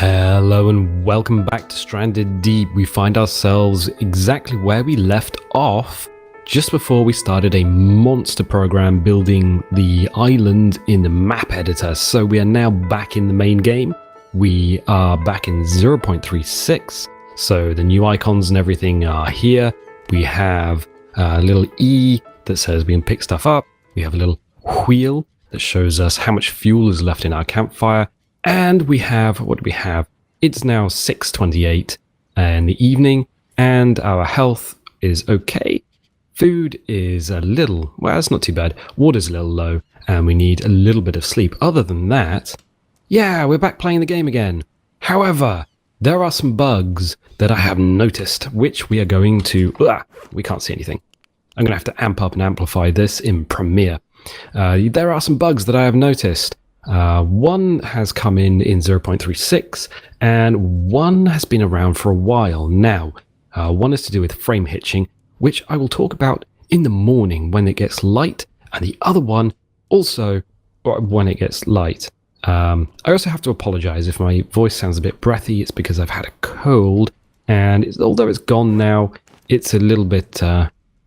Hello and welcome back to Stranded Deep. We find ourselves exactly where we left off just before we started a monster program building the island in the map editor. So we are now back in the main game. We are back in 0.36. So the new icons and everything are here. We have a little E that says we can pick stuff up. We have a little wheel that shows us how much fuel is left in our campfire. And we have, what do we have? It's now 6:28 in the evening, and our health is okay. Food is a little, well, it's not too bad. Water's a little low, and we need a little bit of sleep. Other than that, yeah, we're back playing the game again. However, there are some bugs that I have noticed, which we are going to, we can't see anything. I'm going to have to amp up and amplify this in Premiere. There are some bugs that I have noticed. One has come in 0.36 and one has been around for a while now. One is to do with frame hitching, which I will talk about in the morning when it gets light, and the other one also when it gets light. I also have to apologize if my voice sounds a bit breathy. It's because I've had a cold, and although it's gone now, it's a little bit,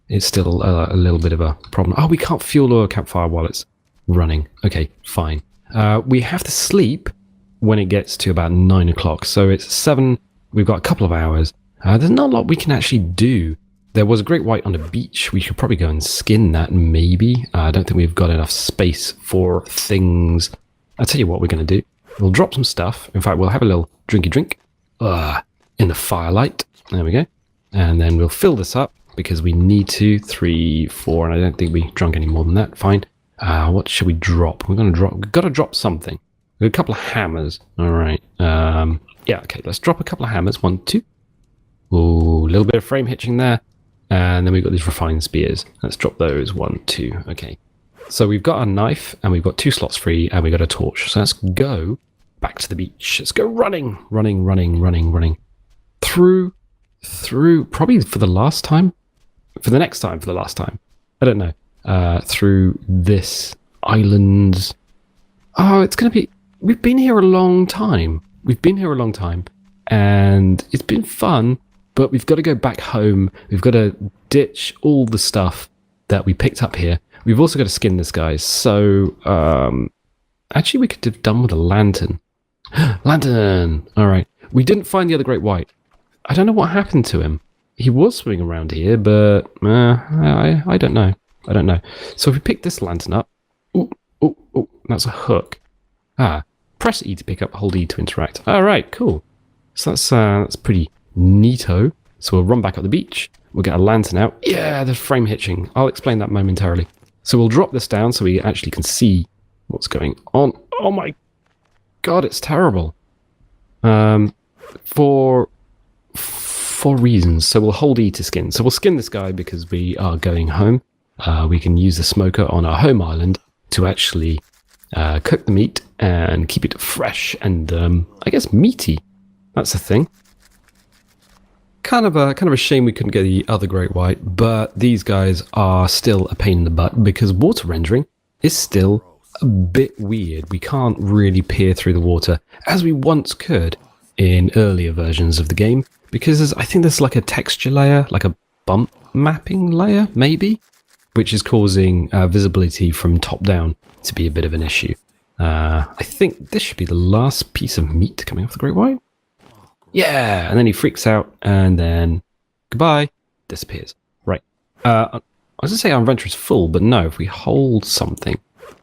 it's still a little bit of a problem. Oh, we can't fuel a campfire while it's running. Okay, fine. We have to sleep when it gets to about 9 o'clock. So it's 7. We've got a couple of hours. There's not a lot we can actually do. There was a great white on the beach. We should probably go and skin that, maybe. I don't think we've got enough space for things. I'll tell you what we're going to do. We'll drop some stuff. In fact, we'll have a little drinky drink in the firelight. There we go. And then we'll fill this up because we need to. 3, 4, and I don't think we drunk any more than that. Fine. What should we drop? We've got to drop something. A couple of hammers. All right. Yeah, okay. Let's drop a couple of hammers. 1, 2. Ooh, a little bit of frame hitching there. And then we've got these refined spears. Let's drop those. 1, 2. Okay. So we've got a knife, and we've got 2 slots free, and we've got a torch. So let's go back to the beach. Let's go running. Through, probably for the last time. For the next time, for the last time. I don't know. Through this island. Oh, it's going to be... We've been here a long time. And it's been fun, but we've got to go back home. We've got to ditch all the stuff that we picked up here. We've also got to skin this guy. So, actually, we could have done with a lantern. Lantern! All right. We didn't find the other great white. I don't know what happened to him. He was swimming around here, but I don't know. So if we pick this lantern up, oh, that's a hook. Press E to pick up, hold E to interact. All right, cool. So that's pretty neato. So we'll run back up the beach. We'll get a lantern out. Yeah, the frame hitching. I'll explain that momentarily. So we'll drop this down so we actually can see what's going on. Oh my god, it's terrible. For reasons. So we'll hold E to skin. So we'll skin this guy because we are going home. We can use the smoker on our home island to actually cook the meat and keep it fresh and I guess meaty. That's the thing. Kind of a shame we couldn't get the other great white, but these guys are still a pain in the butt because water rendering is still a bit weird. We can't really peer through the water as we once could in earlier versions of the game because I think there's like a texture layer, like a bump mapping layer, maybe, which is causing visibility from top down to be a bit of an issue. I think this should be the last piece of meat coming off the great white. Yeah, and then he freaks out, and then goodbye, disappears. Right. I was going to say our inventory is full, but no, if we hold something,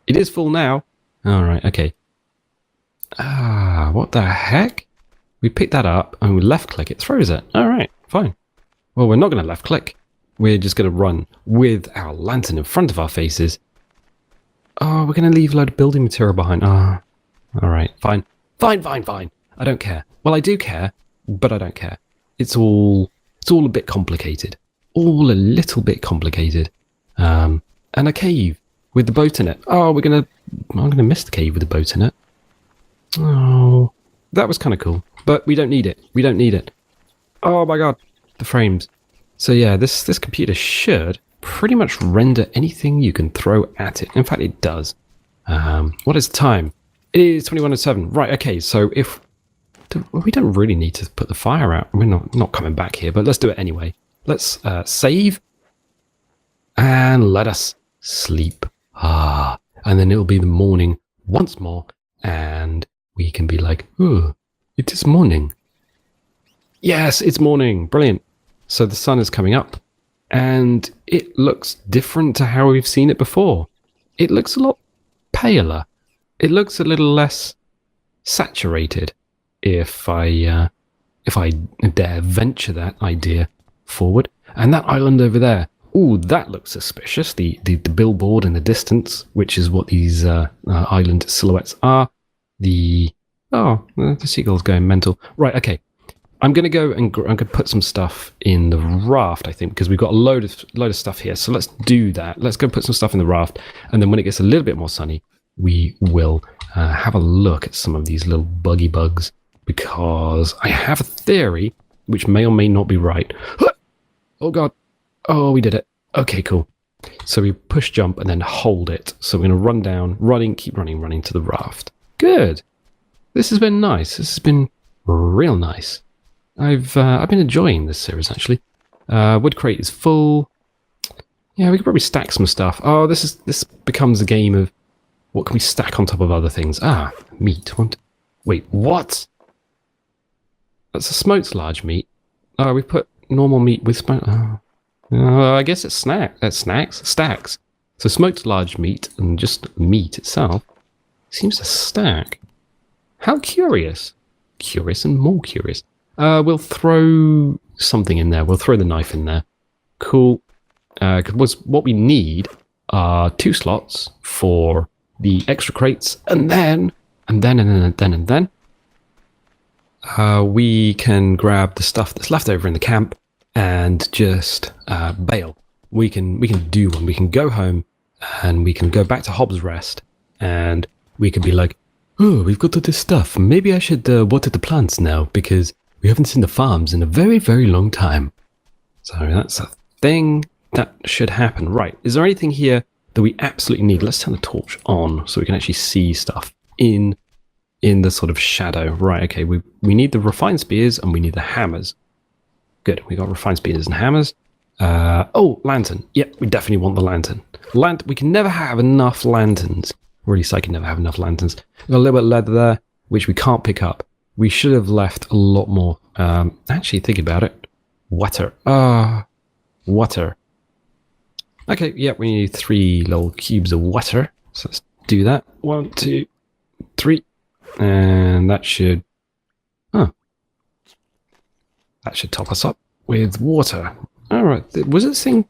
it is full now. All right, okay. What the heck? We pick that up, and we left-click, it throws it. All right, fine. Well, we're not going to left-click. We're just going to run with our lantern in front of our faces. Oh, we're going to leave a load of building material behind. All right, fine. Fine. I don't care. Well, I do care, but I don't care. It's all a bit complicated. All a little bit complicated. And a cave with the boat in it. Oh, I'm going to miss the cave with the boat in it. Oh, that was kind of cool, but we don't need it. Oh my god, the frames. So yeah, this computer should pretty much render anything you can throw at it. In fact, it does. What is the time? It is 21:07. Right, okay, so if We don't really need to put the fire out. We're not coming back here, but let's do it anyway. Let's save and let us sleep. And then it'll be the morning once more, and we can be like, oh, it is morning. Yes, it's morning. Brilliant. So the sun is coming up, and it looks different to how we've seen it before. It looks a lot paler. It looks a little less saturated, if I dare venture that idea forward. And that island over there, ooh, that looks suspicious. The billboard in the distance, which is what these island silhouettes are. The seagull's going mental. Right, okay. I'm going to go and I'm going to put some stuff in the raft, I think, because we've got a load of stuff here. So let's do that. Let's go put some stuff in the raft. And then when it gets a little bit more sunny, we will have a look at some of these little buggy bugs, because I have a theory, which may or may not be right. Oh, God. Oh, we did it. Okay, cool. So we push jump and then hold it. So we're going to run down, keep running to the raft. Good. This has been nice. This has been real nice. I've been enjoying this series, actually. Wood crate is full. Yeah, we could probably stack some stuff. Oh, this becomes a game of what can we stack on top of other things. Meat. Wait, what? That's a smoked large meat. Oh, we put normal meat with smoked. I guess it's stacks. So smoked large meat and just meat itself seems to stack. How curious. Curious and more curious. We'll throw something in there. We'll throw the knife in there. Cool. Because what we need are 2 slots for the extra crates, and then we can grab the stuff that's left over in the camp and just bail. We can do one. We can go home and we can go back to Hobbs Rest, and we can be like, oh, we've got all this stuff. Maybe I should water the plants now, because we haven't seen the farms in a very, very long time. So that's a thing that should happen. Right. Is there anything here that we absolutely need? Let's turn the torch on so we can actually see stuff in the sort of shadow. Right. Okay. We need the refined spears and we need the hammers. Good. We got refined spears and hammers. Lantern. Yep. We definitely want the lantern. We can never have enough lanterns. Or at least I can never have enough lanterns. We've got a little bit of leather there, which we can't pick up. We should have left a lot more. Actually, think about it. Water. Water. Okay, yeah, we need 3 little cubes of water. So let's do that. 1, 2, 3. And that should... that should top us up with water. Alright, was this thing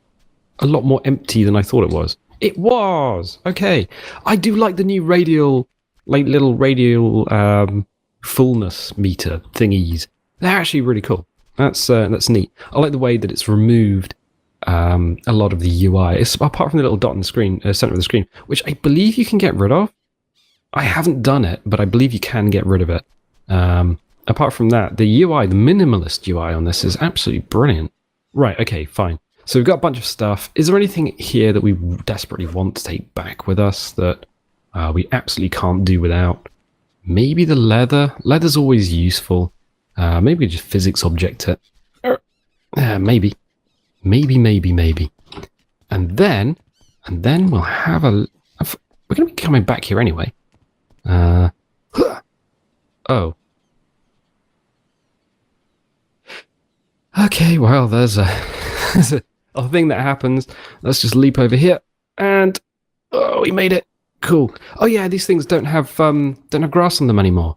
a lot more empty than I thought it was? It was! Okay. I do like the new little radial fullness meter thingies. They're actually really cool. That's neat. I like the way that it's removed a lot of the UI. It's apart from the little dot in the screen, center of the screen, which I believe you can get rid of. I haven't done it, but I believe you can get rid of it. Apart from that, the UI, the minimalist UI on this is absolutely brilliant. Right, okay, fine. So we've got a bunch of stuff. Is there anything here that we desperately want to take back with us that we absolutely can't do without? Maybe the leather. Leather's always useful. Maybe we just physics object it. Maybe. And then we'll have a... We're going to be coming back here anyway. Oh. Okay, well, there's a thing that happens. Let's just leap over here. And... Oh, we made it. Cool. Oh yeah, these things don't have grass on them anymore.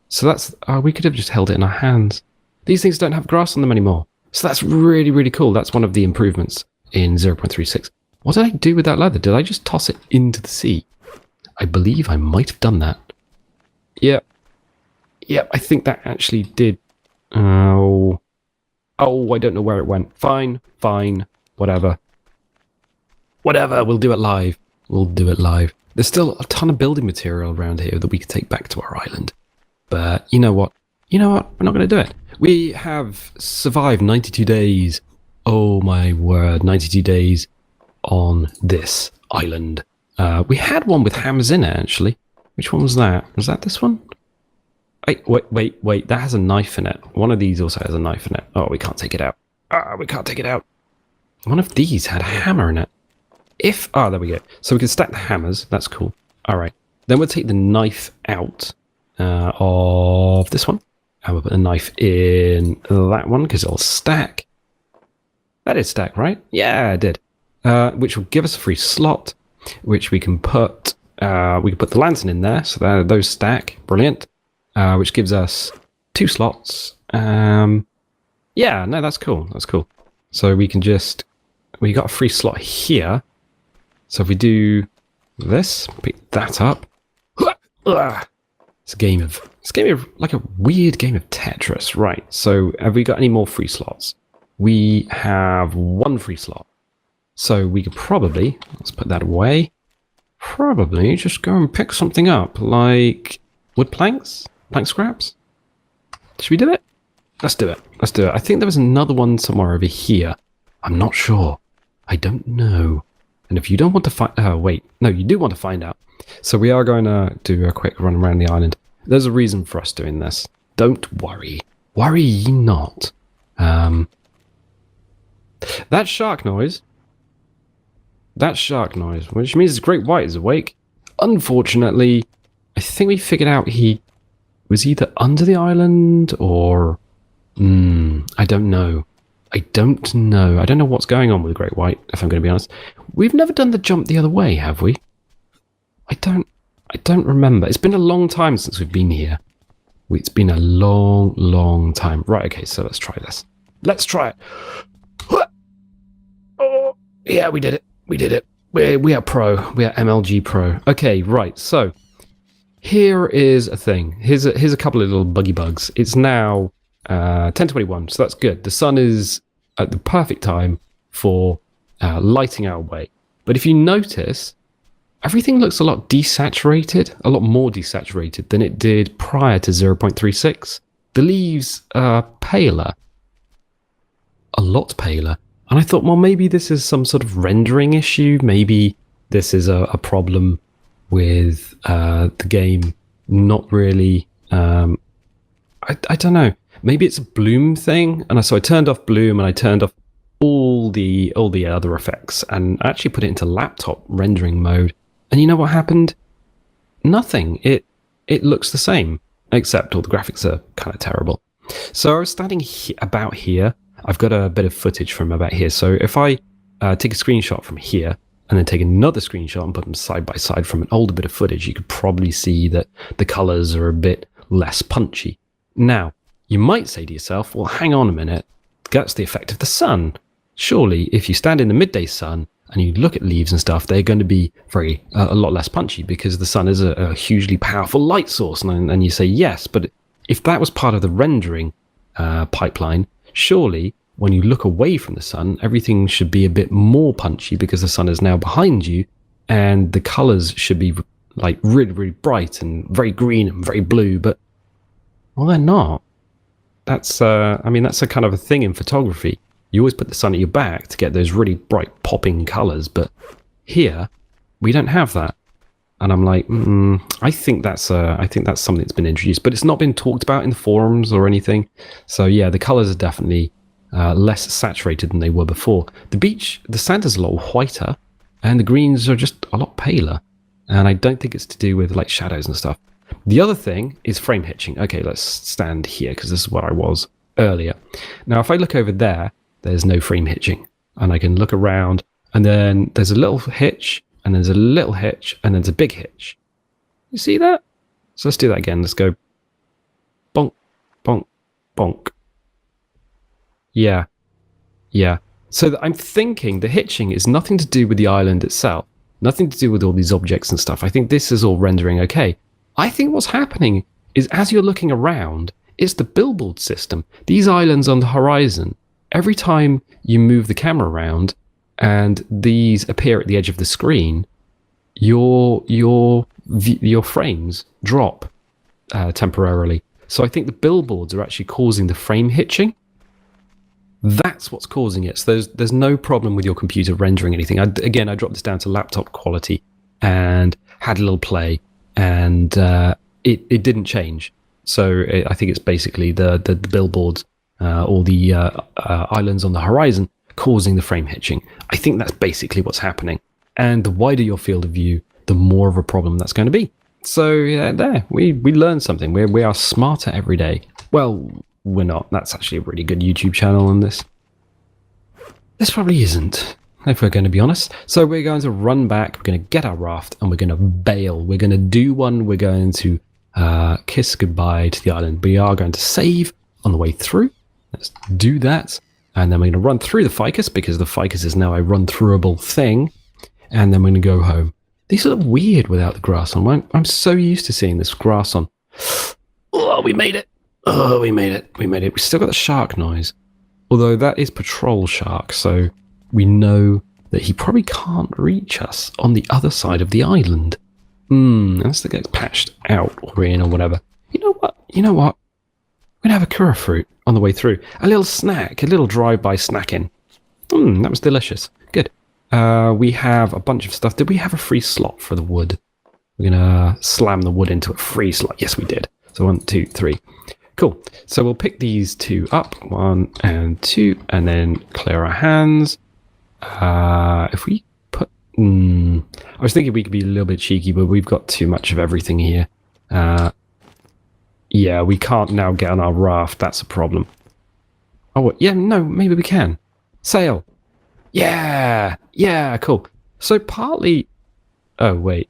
So that's we could have just held it in our hands. These things don't have grass on them anymore. So that's really, really cool. That's one of the improvements in 0.36. What did I do with that leather? Did I just toss it into the sea? I believe I might have done that. Yep, I think that actually did. Oh, I don't know where it went. Fine, whatever. We'll do it live. There's still a ton of building material around here that we could take back to our island. But you know what? We're not going to do it. We have survived 92 days. Oh my word, 92 days on this island. We had one with hammers in it, actually. Which one was that? Was that this one? Wait. That has a knife in it. One of these also has a knife in it. Oh, we can't take it out. We can't take it out. One of these had a hammer in it. There we go. So we can stack the hammers. That's cool. All right. Then we'll take the knife out of this one. And we'll put the knife in that one because it'll stack. That is stack, right? Yeah, it did. Which will give us a free slot, which we can put the lantern in there. So those stack. Brilliant. Which gives us 2 slots. Yeah, no, that's cool. That's cool. So we got a free slot here. So if we do this, pick that up. It's a game of like a weird game of Tetris, right? So have we got any more free slots? We have 1 free slot. So we could probably, let's put that away. Probably just go and pick something up, like wood planks, plank scraps. Should we do it? Let's do it. I think there was another one somewhere over here. I'm not sure. I don't know. And if you don't want to find... you do want to find out. So we are going to do a quick run around the island. There's a reason for us doing this. Don't worry. Worry ye not. That shark noise, which means the great white is awake. Unfortunately, I think we figured out he was either under the island or... I don't know. I don't know what's going on with the great white, if I'm going to be honest. We've never done the jump the other way, have we? I don't remember. It's been a long time since we've been here. It's been a long time. Right, okay, so let's try this. Let's try it. Oh, yeah, we did it. We are pro. We are MLG pro. Okay, right, so here is a thing. Here's a couple of little buggy bugs. It's now 10:21, so that's good. The sun is at the perfect time for lighting our way. But if you notice, everything looks a lot more desaturated than it did prior to 0.36. The leaves are paler. A lot paler. And I thought, well, maybe this is some sort of rendering issue. Maybe this is a problem with the game not really... I don't know. Maybe it's a bloom thing. And so I turned off bloom and I turned off all the other effects and actually put it into laptop rendering mode. And you know what happened? Nothing. It looks the same, except all the graphics are kind of terrible. So I was standing about here. I've got a bit of footage from about here. So if I take a screenshot from here and then take another screenshot and put them side by side from an older bit of footage, you could probably see that the colors are a bit less punchy. Now, you might say to yourself, well, hang on a minute. That's the effect of the sun. Surely, if you stand in the midday sun and you look at leaves and stuff, they're going to be a lot less punchy because the sun is a hugely powerful light source. And you say yes, but if that was part of the rendering pipeline, surely when you look away from the sun, everything should be a bit more punchy because the sun is now behind you and the colors should be like really, really bright and very green and very blue, but well, they're not. That's that's a kind of a thing in photography. You always put the sun at your back to get those really bright popping colors, but here we don't have that. And I'm like, I think that's something that's been introduced, but it's not been talked about in the forums or anything. So yeah, the colors are definitely less saturated than they were before. The beach, the sand is a lot whiter, and the greens are just a lot paler. And I don't think it's to do with like shadows and stuff. The other thing is frame hitching. Okay, let's stand here because this is where I was earlier. Now, if I look over there, there's no frame hitching, and I can look around, and then there's a little hitch, and there's a little hitch, and there's a big hitch. You see that? So let's do that again. Let's go bonk, bonk, bonk. Yeah. So I'm thinking the hitching is nothing to do with the island itself, nothing to do with all these objects and stuff. I think this is all rendering okay. I think what's happening is as you're looking around, it's the billboard system. These islands on the horizon, every time you move the camera around and these appear at the edge of the screen, your frames drop temporarily. So I think the billboards are actually causing the frame hitching. That's what's causing it. So there's no problem with your computer rendering anything. I dropped this down to laptop quality and had a little play, and it didn't change. So I think it's basically the billboards or the islands on the horizon causing the frame hitching. I think that's basically what's happening. And the wider your field of view, the more of a problem that's going to be. So there, we learned something. We are smarter every day. Well, we're not. That's actually a really good YouTube channel on this. This probably isn't, if we're going to be honest. So we're going to run back, we're going to get our raft, and we're going to bail. We're going to do one, we're going to kiss goodbye to the island. We are going to save on the way through. Let's do that. And then we're going to run through the ficus, because the ficus is now a run-throughable thing. And then we're going to go home. These are weird without the grass on. I'm so used to seeing this grass on. Oh, we made it. Oh, we made it. We made it. We still got the shark noise. Although that is patrol shark, so we know that he probably can't reach us on the other side of the island. Unless it gets patched out or in or whatever. You know what? We're going to have a kura fruit on the way through. A little snack, a little drive-by snacking. That was delicious. Good. We have a bunch of stuff. Did we have a free slot for the wood? We're going to slam the wood into a free slot. Yes, we did. So 1, 2, 3. Cool. So we'll pick these 2 up. 1 and 2. And then clear our hands. If we put... I was thinking we could be a little bit cheeky, but we've got too much of everything here. Yeah, we can't now get on our raft. That's a problem. Oh, yeah, no, maybe we can. Sail. Yeah, cool. So partly... Oh, wait.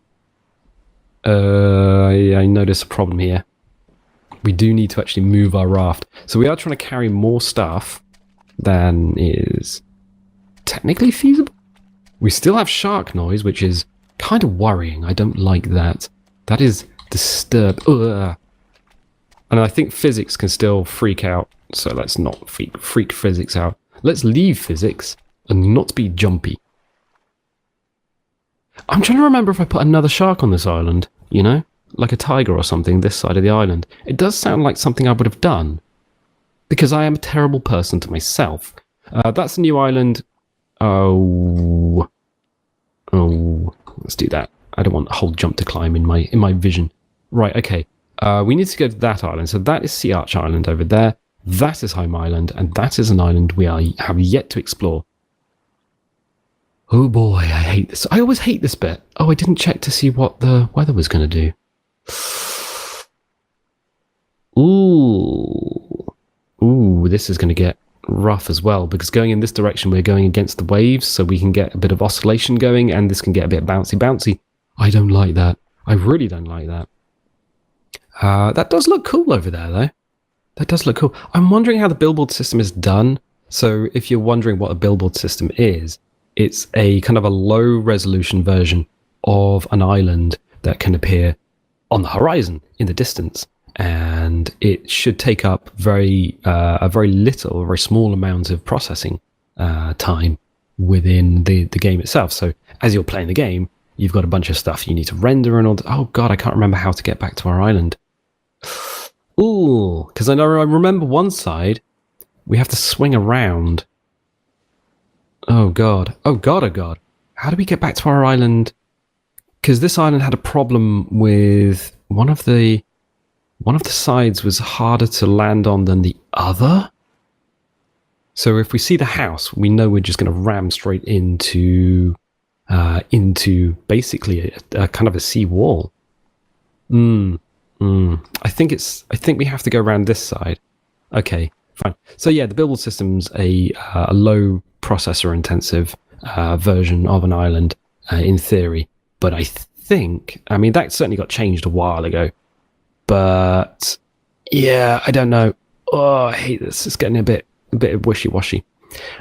I notice a problem here. We do need to actually move our raft. So we are trying to carry more stuff than is technically feasible. We still have shark noise, which is kind of worrying. I don't like that. That is disturbed. Ugh. And I think physics can still freak out. So let's not freak physics out. Let's leave physics and not be jumpy. I'm trying to remember if I put another shark on this island, like a tiger or something this side of the island. It does sound like something I would have done, because I am a terrible person to myself. That's a new island. Oh, let's do that. I don't want a whole jump to climb in my vision. Right, okay. We need to go to that island. So that is Sea Arch Island over there. That is Home Island, and that is an island we have yet to explore. Oh boy, I hate this. I always hate this bit. Oh, I didn't check to see what the weather was going to do. Ooh, this is going to get rough as well, because going in this direction, we're going against the waves, so we can get a bit of oscillation going, and this can get a bit bouncy. I don't like that. I really don't like that. That does look cool over there, though. That does look cool. I'm wondering how the billboard system is done. So if you're wondering what a billboard system is, it's a kind of a low-resolution version of an island that can appear on the horizon in the distance. And it should take up a very small amount of processing time within the game itself. So as you're playing the game, you've got a bunch of stuff you need to render and all that. Oh god, I can't remember how to get back to our island. Ooh, because I remember one side we have to swing around. Oh god. How do we get back to our island? Because this island had a problem with one of the sides was harder to land on than the other. So if we see the house, we know we're just going to ram straight into basically a kind of a sea wall. I think we have to go around this side. Okay, fine. So yeah, the billboard system's a low processor intensive version of an island in theory, but I mean that certainly got changed a while ago. But yeah, I don't know. Oh, I hate this. It's getting a bit wishy-washy.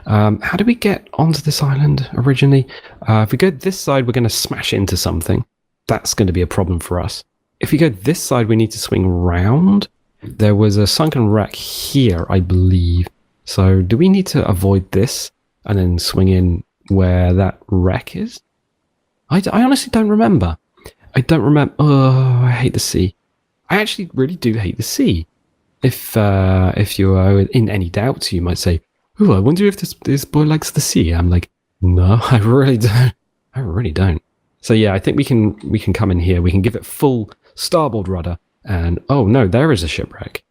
How do we get onto this island originally? If we go this side, we're going to smash into something. That's going to be a problem for us. If we go this side, we need to swing round. There was a sunken wreck here, I believe. So do we need to avoid this and then swing in where that wreck is? I honestly don't remember. Oh, I hate the sea. I actually really do hate the sea. If you are in any doubt, you might say, "Oh, I wonder if this boy likes the sea." I'm like, no, I really don't. So yeah, I think we can come in here. We can give it full starboard rudder, And, oh no, there is a shipwreck.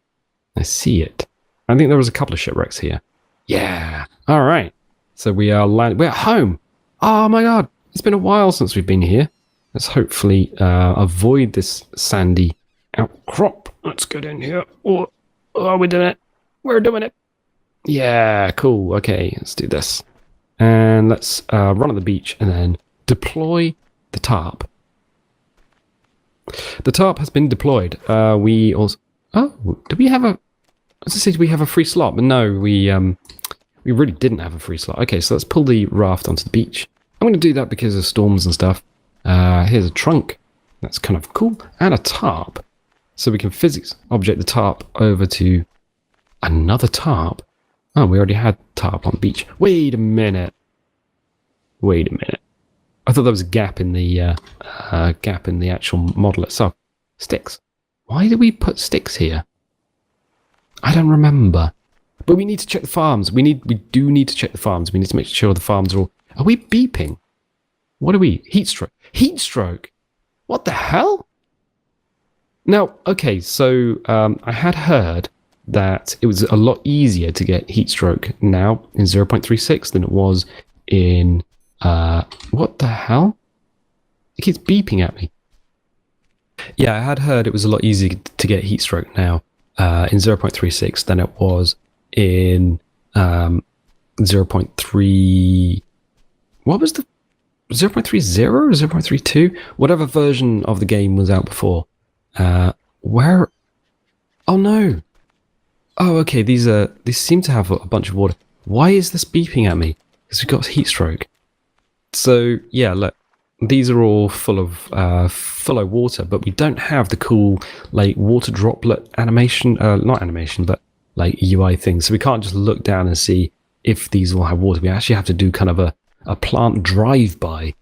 I see it. I think there was a couple of shipwrecks here. Yeah. All right. So we're at home. Oh my God. It's been a while since we've been here. Let's hopefully avoid this sandy outcrop. Let's get in here. Oh, we're doing it. We're doing it. Yeah, cool. Okay, let's do this. And let's run on the beach and then deploy the tarp. The tarp has been deployed. We also... Oh, do we have a... I was going to say, do we have a free slot? But no, we really didn't have a free slot. Okay, so let's pull the raft onto the beach. I'm going to do that because of storms and stuff. Here's a trunk. That's kind of cool. And a tarp. So we can physics object the tarp over to another tarp. Oh, we already had tarp on the beach. Wait a minute. I thought there was a gap in the actual model itself. Sticks. Why did we put sticks here? I don't remember. But we need to check the farms. We do need to check the farms. We need to make sure the farms are all... Are we beeping? What are we? Heatstroke. Heatstroke? What the hell? Now, okay, so I had heard that it was a lot easier to get heatstroke now in 0.36 than it was in... what the hell? It keeps beeping at me. Yeah, I had heard it was a lot easier to get heatstroke now in 0.36 than it was in 0.3... What was the... 0.30 or 0.32? Whatever version of the game was out before. Where... Oh no! Oh, okay, these seem to have a bunch of water. Why is this beeping at me? Because we've got heatstroke. So, yeah, look. These are all full of water, but we don't have the cool, like, water droplet animation. Not animation, but, like, UI things. So we can't just look down and see if these all have water. We actually have to do kind of a plant drive-by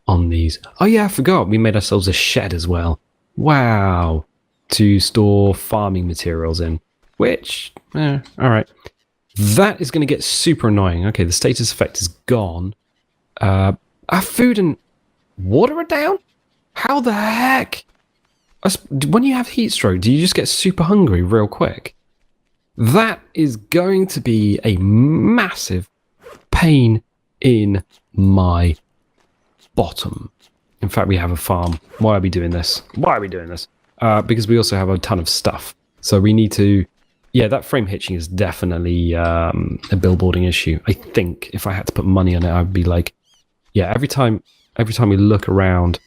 on these. Oh, yeah, I forgot. We made ourselves a shed as well. Wow. To store farming materials in. Which, all right. That is going to get super annoying. Okay, the status effect is gone. Our food and water are down? How the heck? When you have heat stroke, do you just get super hungry real quick? That is going to be a massive pain in my bottom. In fact, we have a farm. Why are we doing this? Because we also have a ton of stuff. So we need to... Yeah, that frame hitching is definitely a billboarding issue. I think if I had to put money on it, I'd be like... Yeah, every time we look around...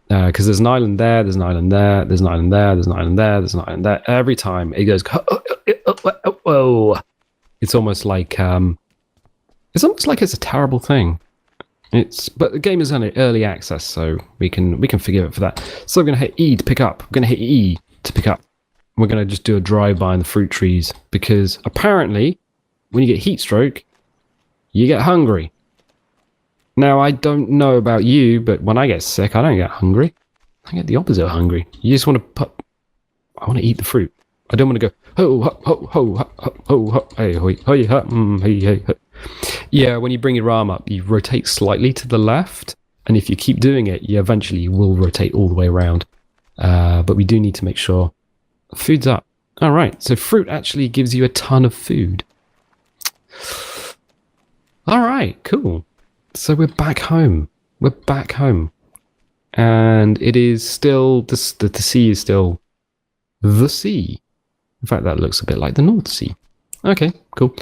Because there's an island there, there's an island there, there's an island there, there's an island there, there's an island there. Every time it goes... Whoa! It's almost like... it's a terrible thing. But the game is only early access, so we can forgive it for that. So we're going to hit E to pick up. We're going to hit E to pick up. We're going to just do a drive-by in the fruit trees, because apparently, when you get heat stroke, you get hungry. Now, I don't know about you, but when I get sick, I don't get hungry. I get the opposite of hungry. You just want to I want to eat the fruit. I don't want to go, ho, ho, ho, ho, ho, ho, ho, hey, ho, hey, hey, hey, hey. Yeah, when you bring your arm up, you rotate slightly to the left, and if you keep doing it, you eventually will rotate all the way around. But we do need to make sure food's up. All right, so fruit actually gives you a ton of food. All right, cool. So we're back home. And it is still, the sea is still the sea. In fact, that looks a bit like the North Sea. Okay, cool.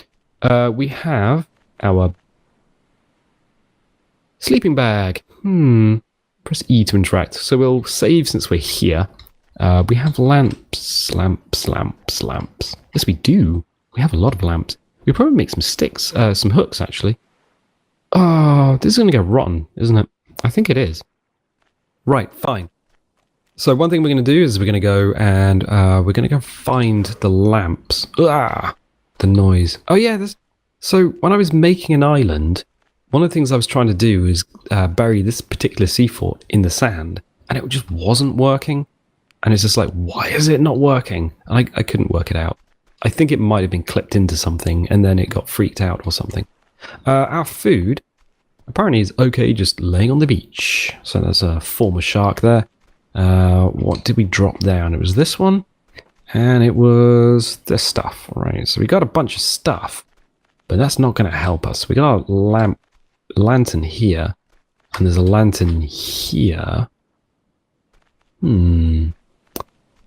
We have our sleeping bag. Press E to interact. So we'll save since we're here. We have lamps. Yes, we do. We have a lot of lamps. We probably make some sticks, some hooks, actually. Oh, this is going to go rotten, isn't it? I think it is. Right, fine. So one thing we're going to do is we're going to go and we're going to go find the lamps. Ah, the noise. Oh yeah, so when I was making an island, one of the things I was trying to do is bury this particular sea fort in the sand, and it just wasn't working. And it's just like, why is it not working? And I couldn't work it out. I think it might have been clipped into something, and then it got freaked out or something. Our food apparently is okay just laying on the beach. So there's a former shark there. What did we drop down? It was this one, and it was this stuff. Right, so we got a bunch of stuff, but that's not going to help us. We got a lantern here, and there's a lantern here.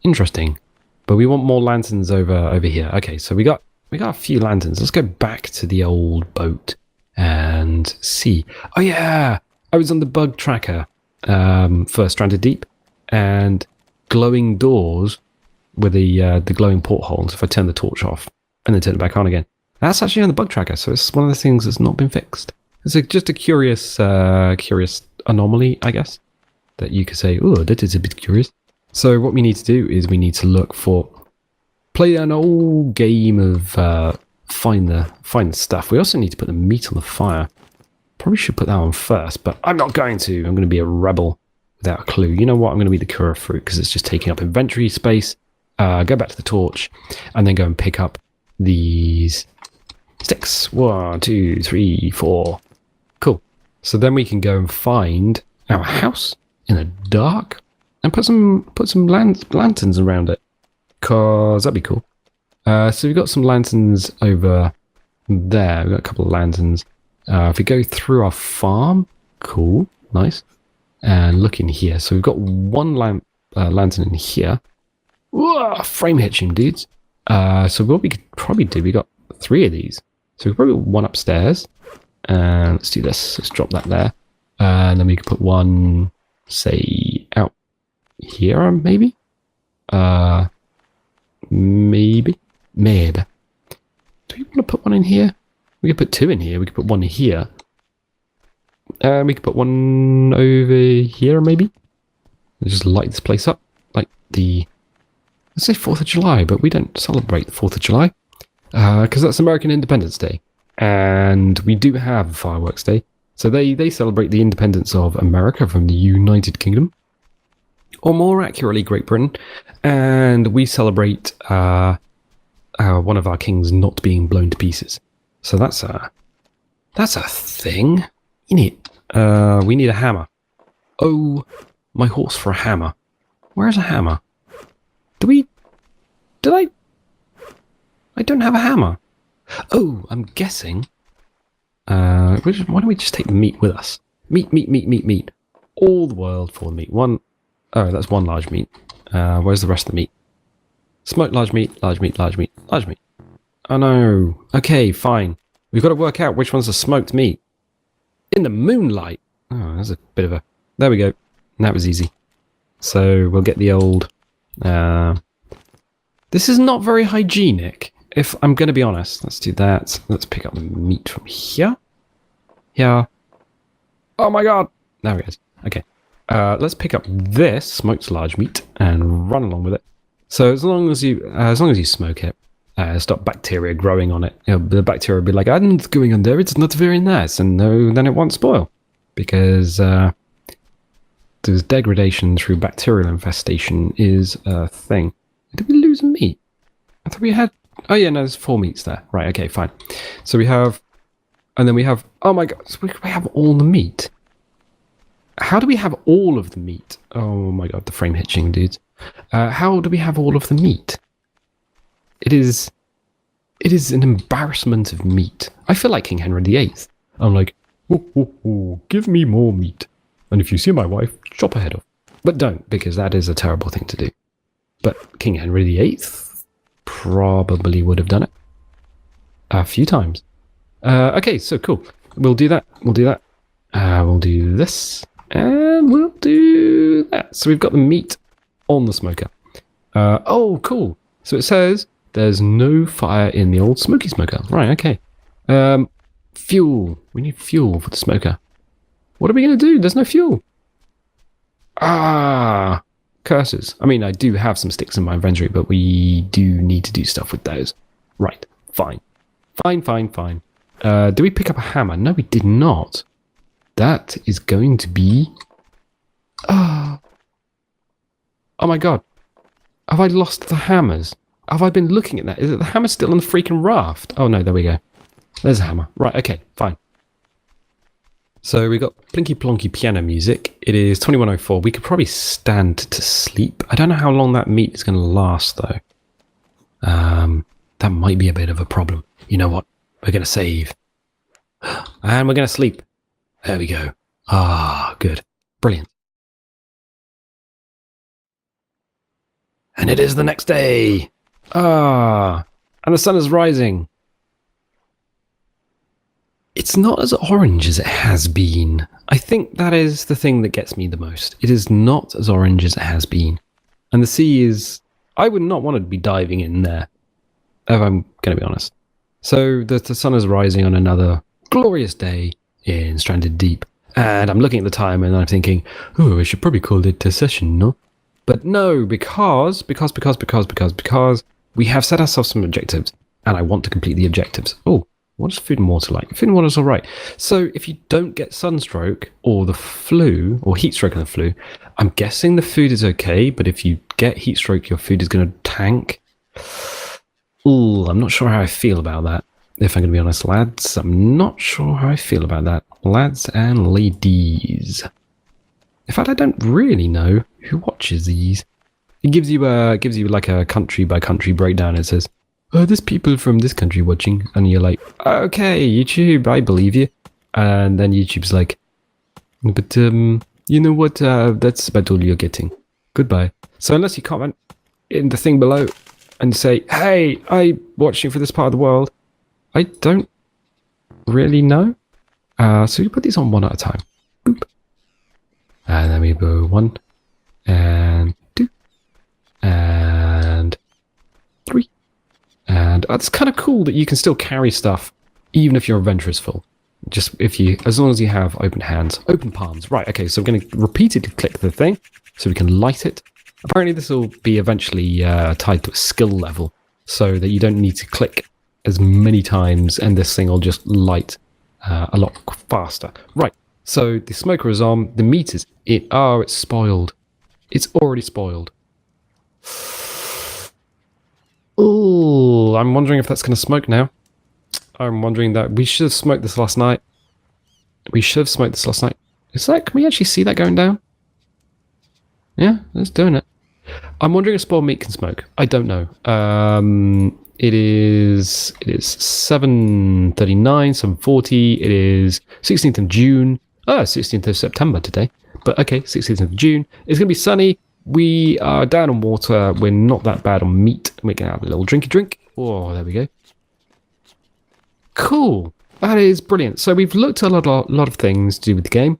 Interesting. But we want more lanterns over here. Okay, so we got a few lanterns. Let's go back to the old boat and see. Oh yeah, I was on the bug tracker for Stranded Deep, and glowing doors with the glowing portholes. If I turn the torch off and then turn it back on again, that's actually on the bug tracker. So it's one of the things that's not been fixed. It's just a curious anomaly, I guess, that you could say, oh, that is a bit curious. So what we need to do is we need to look for, play an old game of find the stuff. We also need to put the meat on the fire. Probably should put that on first, but I'm not going to. I'm going to be a rebel without a clue. You know what? I'm going to be the Kura fruit because it's just taking up inventory space. Go back to the torch and then go and pick up these sticks. 1, 2, 3, 4. Cool. So then we can go and find our house in the dark and put some lanterns around it, because that'd be cool. So we've got some lanterns over there. We've got a couple of lanterns. If we go through our farm, cool, nice, and look in here. So we've got one lantern in here. Whoa, frame hitching, dudes. So what we could probably do, we got 3 of these. So we could probably put one upstairs. And let's do this. Let's drop that there. And then we could put one, say, out here, maybe? Maybe. Do we want to put one in here? We could put 2 in here. We could put one here. We could put one over here, maybe? And just light this place up. Like let's say 4th of July, but we don't celebrate the 4th of July. Because that's American Independence Day. And we do have Fireworks Day. So they celebrate the independence of America from the United Kingdom. Or more accurately, Great Britain. And we celebrate one of our kings not being blown to pieces. So that's a thing. We need a hammer. Oh, my horse for a hammer. Where's a hammer? I don't have a hammer. Oh, I'm guessing. Why don't we just take the meat with us? Meat. All the world for the meat. Oh, that's one large meat. Where's the rest of the meat? Smoked large meat. Oh no. Okay, fine. We've got to work out which one's the smoked meat. In the moonlight. Oh, that's a bit of a... There we go. That was easy. So we'll get the old... This is not very hygienic, if I'm going to be honest. Let's do that. Let's pick up the meat from here. Here. Oh my god. There it is. Okay. Let's pick up this smoked large meat and run along with it. So as long as you smoke it, stop bacteria growing on it. The bacteria will be like, I'm not going on there. It's not very nice, and no, then it won't spoil because there's degradation through bacterial infestation is a thing. Did we lose meat? I thought we had. Oh yeah, no, there's 4 meats there. Right. Okay, fine. So we have, and then we have. Oh my god, so we have all the meat. How do we have all of the meat? Oh my god, the frame hitching, dudes. How do we have all of the meat? It is an embarrassment of meat. I feel like King Henry VIII. I'm like, give me more meat. And if you see my wife, chop her head off. But don't, because that is a terrible thing to do. But King Henry VIII probably would have done it a few times. Okay, so cool. We'll do that. We'll do this. And we'll do that. So we've got the meat on the smoker. Oh, cool. So it says there's no fire in the old smoky smoker. Right, okay. Fuel. We need fuel for the smoker. What are we going to do? There's no fuel. Ah, curses. I mean, I do have some sticks in my inventory, but we do need to do stuff with those. Right, fine. Fine. Did we pick up a hammer? No, we did not. That is going to be... Oh my god. Have I lost the hammers? Have I been looking at that? Is it the hammer still on the freaking raft? Oh no, there we go. There's a hammer. Right, okay, fine. So we got Plinky Plonky piano music. It is 21:04. We could probably stand to sleep. I don't know how long that meat is going to last, though. That might be a bit of a problem. You know what? We're going to save. And we're going to sleep. There we go. Ah, good. Brilliant. And it is the next day. Ah, and the sun is rising. It's not as orange as it has been. I think that is the thing that gets me the most. It is not as orange as it has been. And the sea is... I would not want to be diving in there, if I'm going to be honest. So the sun is rising on another glorious day in Stranded Deep. And I'm looking at the time and I'm thinking, oh, I should probably call it a session, no? But no, because we have set ourselves some objectives and I want to complete the objectives. Oh, what is food and water like? Food and water is all right. So if you don't get sunstroke or the flu or heat stroke and the flu, I'm guessing the food is okay. But if you get heat stroke, your food is going to tank. Ooh, I'm not sure how I feel about that. If I'm going to be honest, lads, I'm not sure how I feel about that. Lads and ladies. In fact, I don't really know who watches these. It gives you like a country by country breakdown. It says, oh, there's people from this country watching. And you're like, okay, YouTube, I believe you. And then YouTube's like, but you know what? That's about all you're getting. Goodbye. So unless you comment in the thing below and say, hey, I'm watching for this part of the world, I don't really know. So we put these on one at a time. Boop. And then we go 1 and 2 and 3. And it's kind of cool that you can still carry stuff even if your inventory is full. Just as long as you have open hands, open palms. Right, okay, so we're going to repeatedly click the thing so we can light it. Apparently this will be eventually tied to a skill level so that you don't need to click as many times and this thing will just light a lot faster. Right, so the smoker is on, the meat is it's spoiled. It's already spoiled. Oh, I'm wondering if that's going to smoke now. I'm wondering that we should have smoked this last night. Is that, can we actually see that going down? Yeah, it's doing it. I'm wondering if spoiled meat can smoke. I don't know. It is 7:39, 7:40. It is 16th of June. 16th of September today. But okay, 16th of June. It's going to be sunny. We are down on water. We're not that bad on meat. We can have a little drinky drink. Oh, there we go. Cool. That is brilliant. So we've looked at a lot of things to do with the game.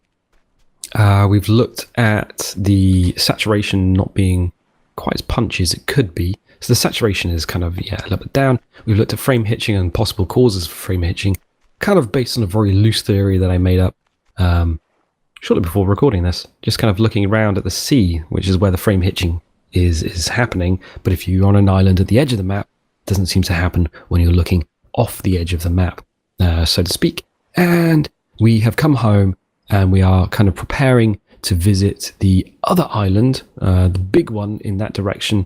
We've looked at the saturation not being quite as punchy as it could be. So the saturation is kind of, a little bit down. We've looked at frame hitching and possible causes for frame hitching, kind of based on a very loose theory that I made up shortly before recording this. Just kind of looking around at the sea, which is where the frame hitching is happening. But if you're on an island at the edge of the map, it doesn't seem to happen when you're looking off the edge of the map, so to speak. And we have come home and we are kind of preparing to visit the other island, the big one in that direction,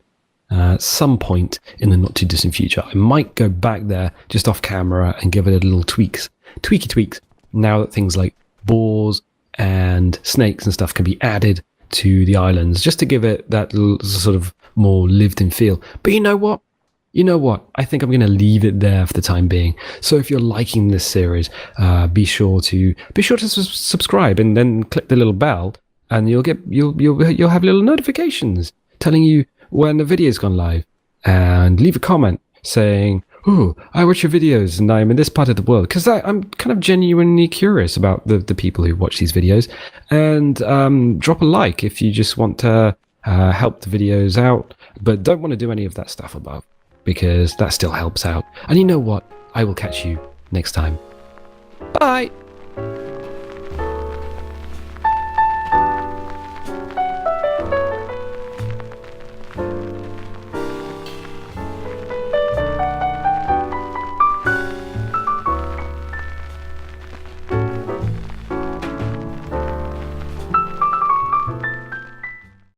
some point in the not too distant future. I might go back there just off camera and give it a little tweaks, now that things like boars and snakes and stuff can be added to the islands, just to give it that sort of more lived in feel. But you know what? I think I'm going to leave it there for the time being. So if you're liking this series, be sure to subscribe and then click the little bell, and you'll have little notifications telling you when the video's gone live. And leave a comment saying, "Oh, I watch your videos and I'm in this part of the world," because I'm kind of genuinely curious about the people who watch these videos. And drop a like if you just want to help the videos out, but don't want to do any of that stuff above, because that still helps out. And you know what? I will catch you next time. Bye!